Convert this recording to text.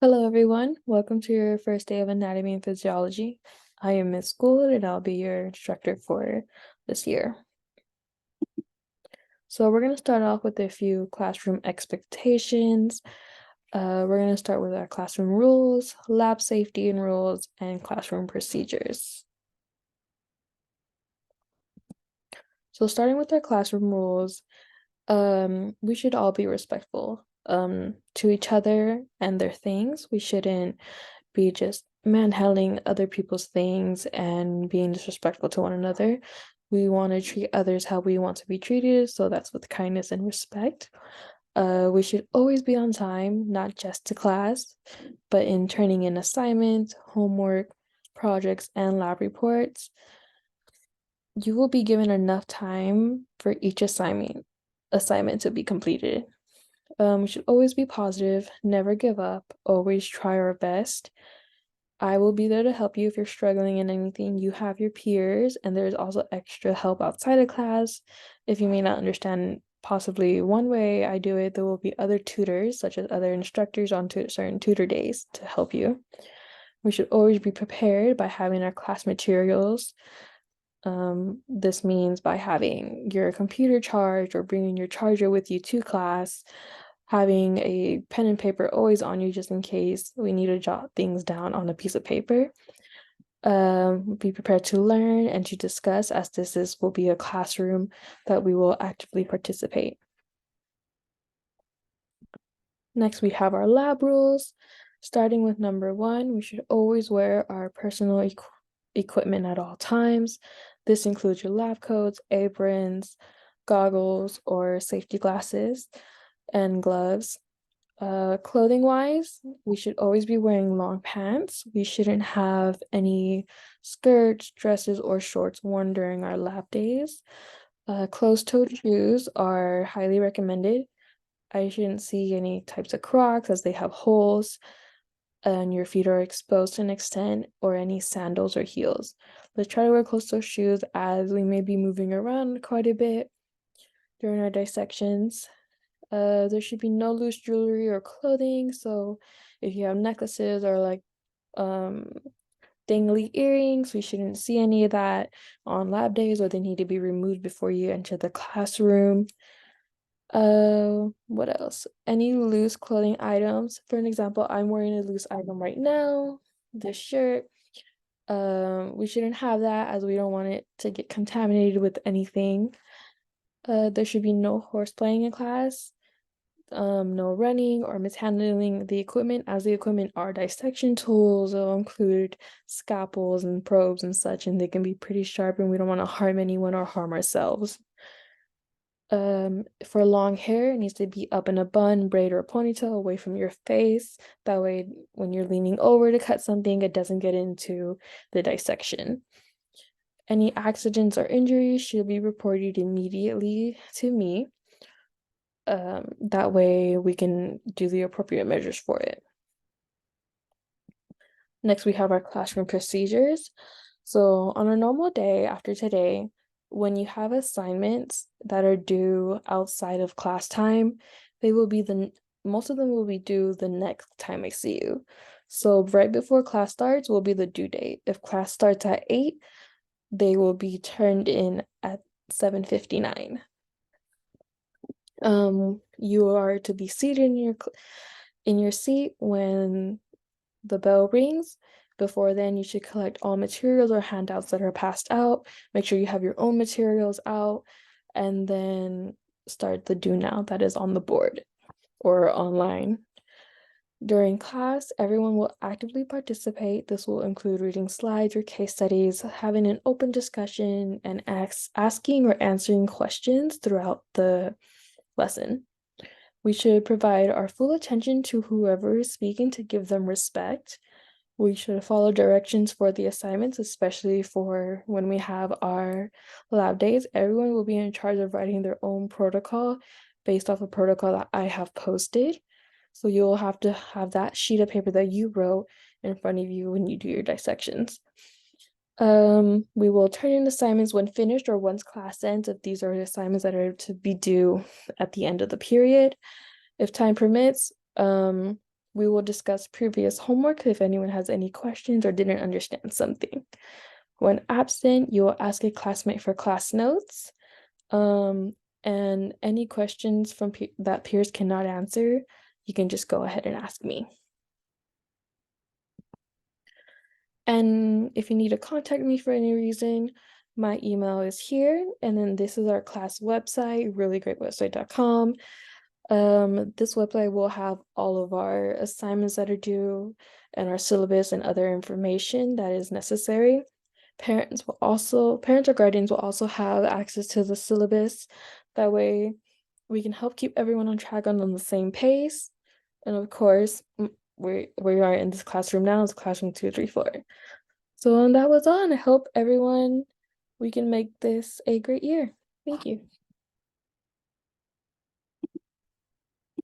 Hello, everyone. Welcome to your first day of anatomy and physiology. I am Miss Gould, and I'll be your instructor for this year. So we're going to start off with a few classroom expectations. We're going to start with our classroom rules, lab safety and rules, and classroom procedures. So starting with our classroom rules, we should all be respectful to each other and their things. We shouldn't be just manhandling other people's things and being disrespectful to one another. We want to treat others how we want to be treated, so that's with kindness and respect. We should always be on time, not just to class, but in turning in assignments, homework, projects, and lab reports. You will be given enough time for each assignment to be completed. We should always be positive, never give up, always try our best. I will be there to help you if you're struggling in anything. You have your peers, and there's also extra help outside of class. If you may not understand possibly one way I do it, there will be other tutors, such as other instructors on certain tutor days to help you. We should always be prepared by having our class materials. This means by having your computer charged or bringing your charger with you to class, having a pen and paper always on you just in case we need to jot things down on a piece of paper. Be prepared to learn and to discuss, as will be a classroom that we will actively participate. Next, we have our lab rules. Starting with number 1, we should always wear our personal equipment at all times. This includes your lab coats, aprons, goggles, or safety glasses, and gloves. Clothing wise, we should always be wearing long pants. We shouldn't have any skirts, dresses, or shorts worn during our lab days. Closed-toed shoes are highly recommended. I shouldn't see any types of Crocs as they have holes and your feet are exposed to an extent, or any sandals or heels. Let's try to wear closed-toed shoes as we may be moving around quite a bit during our dissections. There should be no loose jewelry or clothing. So if you have necklaces or like um dangly earrings, we shouldn't see any of that on lab days, or they need to be removed before you enter the classroom. What else? Any loose clothing items. For an example, I'm wearing a loose item right now, this shirt. We shouldn't have that as we don't want it to get contaminated with anything. There should be no horse playing in class. No running or mishandling the equipment, as the equipment are dissection tools. They'll include scalpels and probes and such, and they can be pretty sharp, and we don't want to harm anyone or harm ourselves. For long hair, it needs to be up in a bun, braid, or ponytail away from your face. That way, when you're leaning over to cut something, it doesn't get into the dissection. Any accidents or injuries should be reported immediately to me. That way we can do the appropriate measures for it. Next, we have our classroom procedures. So on a normal day after today, when you have assignments that are due outside of class time, they will be most of them will be due the next time I see you. So right before class starts will be the due date. If class starts at 8, they will be turned in at 7:59. You are to be seated in your seat when the bell rings. Before then, you should collect all materials or handouts that are passed out. Make sure you have your own materials out, and then start the do now that is on the board or online. During class, everyone will actively participate. This will include reading slides or case studies, having an open discussion, and asking or answering questions throughout the lesson. We should provide our full attention to whoever is speaking to give them respect. We should follow directions for the assignments, especially for when we have our lab days. Everyone will be in charge of writing their own protocol based off a protocol that I have posted. So you'll have to have that sheet of paper that you wrote in front of you when you do your dissections. We will turn in assignments when finished or once class ends, if these are assignments that are to be due at the end of the period. If time permits, we will discuss previous homework if anyone has any questions or didn't understand something. When absent, you will ask a classmate for class notes. And any questions from that peers cannot answer, you can just go ahead and ask me. And if you need to contact me for any reason, my email is here. And then this is our class website, reallyGreatWebsite.com. This website will have all of our assignments that are due and our syllabus and other information that is necessary. Parents or guardians will also have access to the syllabus. That way we can help keep everyone on track on the same pace. And of course, we are in this classroom now is classroom 234. So that was all, and I hope we can make this a great year. Thank you.